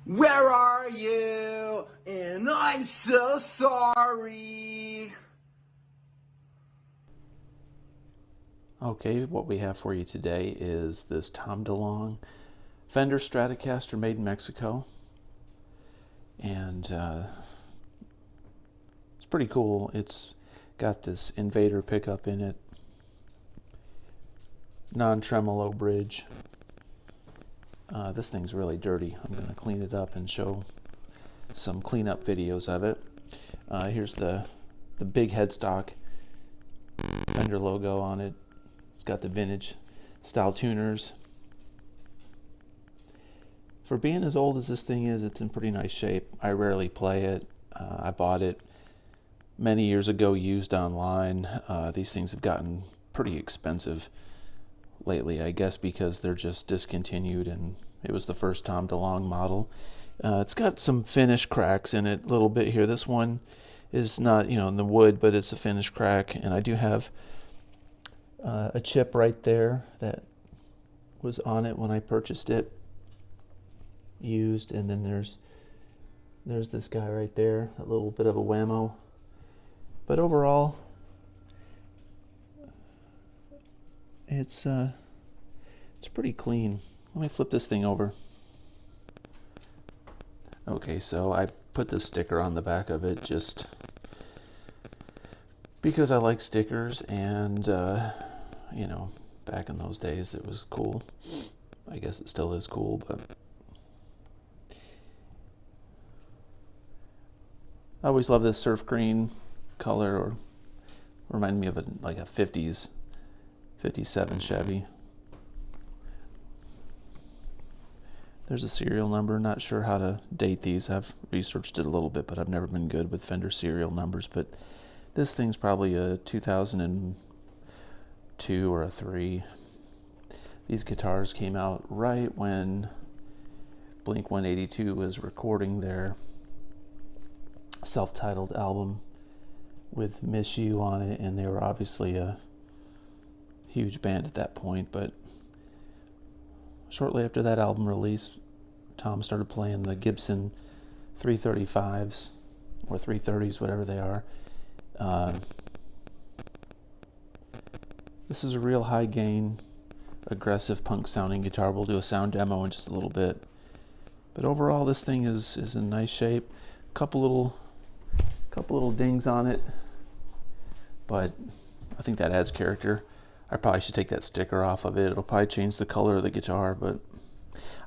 Where are you? And I'm so sorry. Okay, what we have for you today is this Tom DeLonge Fender Stratocaster made in Mexico. And it's pretty cool. It's got this Invader pickup in it, non-tremolo bridge. This thing's really dirty. I'm going to clean it up and show some cleanup videos of it. Here's the big headstock Fender logo on it. It's got the vintage style tuners. For being as old as this thing is, it's in pretty nice shape. I rarely play it. I bought it many years ago used online. These things have gotten pretty expensive lately, I guess because they're just discontinued, and it was the first Tom DeLonge model. It's got some finish cracks in it a little bit here. This one is not, in the wood, but it's a finish crack, and I do have a chip right there that was on it when I purchased it used, and then there's this guy right there, a little bit of a whammo. But overall, it's pretty clean. Let me flip this thing over. Okay, so I put this sticker on the back of it just because I like stickers, and back in those days it was cool. I guess it still is cool, but I always love this surf green color, or remind me of a 50s 57 Chevy. There's a serial number. Not sure how to date these. I've researched it a little bit, but I've never been good with Fender serial numbers. But this thing's probably a 2002 or a 3. These guitars came out right when Blink-182 was recording their self-titled album with Miss You on it, and they were obviously a huge band at that point. But shortly after that album release, Tom started playing the Gibson 335s or 330s, whatever they are. This is a real high gain, aggressive punk sounding guitar. We'll do a sound demo in just a little bit. But overall, this thing is in nice shape. Couple little dings on it, but I think that adds character. I probably should take that sticker off of it. It'll probably change the color of the guitar, but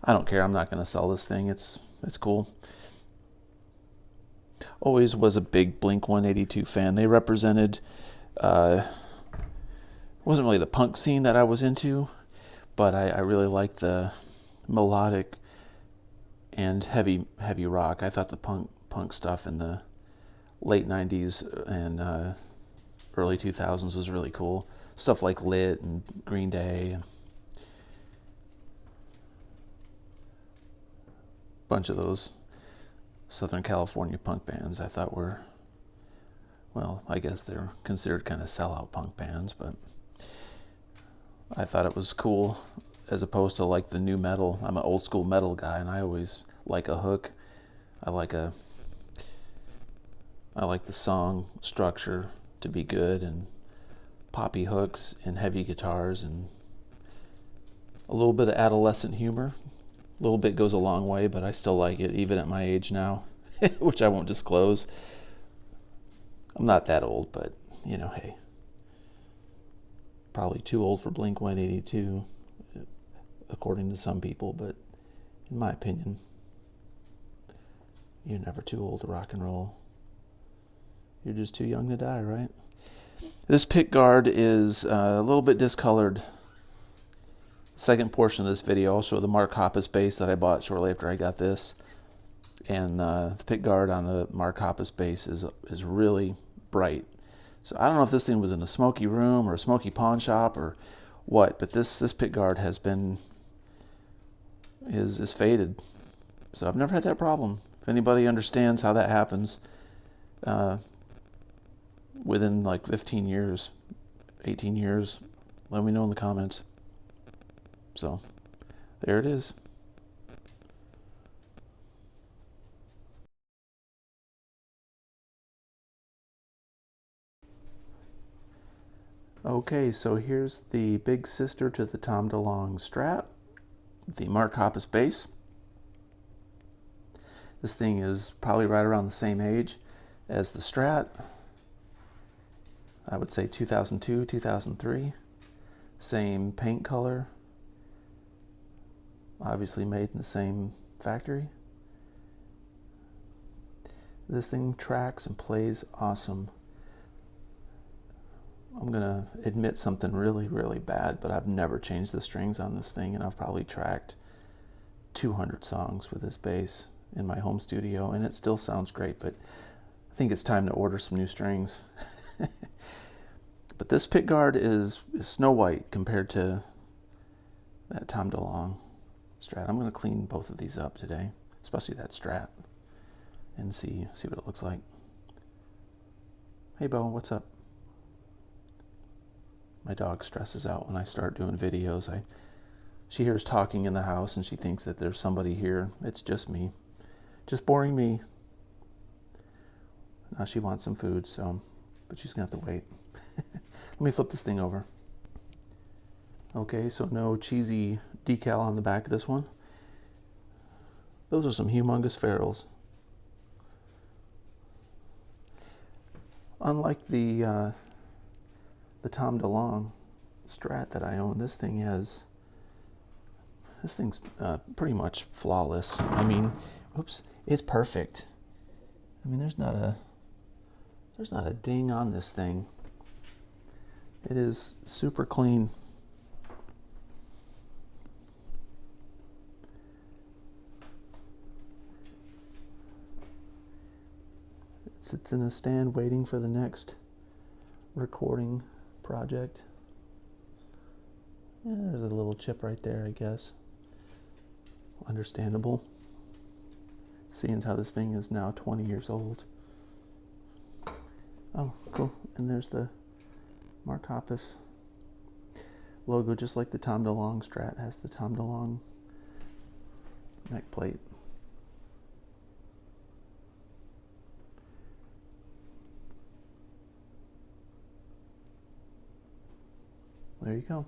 I don't care. I'm not going to sell this thing. It's cool. Always was a big Blink-182 fan. They represented, wasn't really the punk scene that I was into, but I really liked the melodic and heavy rock. I thought the punk stuff in the late 90s and early 2000s was really cool. Stuff like Lit and Green Day, and a bunch of those Southern California punk bands I thought were, well, I guess they're considered kind of sellout punk bands, but I thought it was cool as opposed to like the new metal. I'm an old school metal guy, and I always like a hook. I like the song structure to be good, and poppy hooks and heavy guitars and a little bit of adolescent humor. A little bit goes a long way, but I still like it even at my age now, which I won't disclose. I'm not that old, but hey, probably too old for Blink-182 according to some people, but in my opinion, you're never too old to rock and roll. You're just too young to die, right? This pick guard is a little bit discolored. Second portion of this video, I'll show the Mark Hoppus Bass that I bought shortly after I got this. And the pick guard on the Mark Hoppus Bass is really bright. So I don't know if this thing was in a smoky room or a smoky pawn shop or what, but this pick guard is faded. So I've never had that problem. If anybody understands how that happens, within like 15 years, 18 years, let me know in the comments. So, there it is. Okay, so here's the big sister to the Tom DeLonge Strat, the Mark Hoppus Bass. This thing is probably right around the same age as the Strat. I would say 2002, 2003. Same paint color. Obviously made in the same factory. This thing tracks and plays awesome. I'm gonna admit something really bad, but I've never changed the strings on this thing, and I've probably tracked 200 songs with this bass in my home studio, and it still sounds great, but I think it's time to order some new strings. But this pickguard is snow white compared to that Tom DeLonge Strat. I'm gonna clean both of these up today, especially that Strat, and see what it looks like. Hey Bo, what's up? My dog stresses out when I start doing videos. She hears talking in the house and she thinks that there's somebody here. It's just me. Just boring me. Now she wants some food, but she's gonna have to wait. Let me flip this thing over. Okay, so no cheesy decal on the back of this one. Those are some humongous ferrules. Unlike the Tom DeLonge Strat that I own, this thing's pretty much flawless. I mean, oops, it's perfect. I mean, there's not a ding on this thing. It is super clean. It sits in a stand waiting for the next recording project. Yeah, there's a little chip right there, I guess. Understandable, seeing how this thing is now 20 years old. Oh, cool. And there's the Mark Hoppus logo, just like the Tom DeLonge Strat has the Tom DeLonge neck plate. There you go.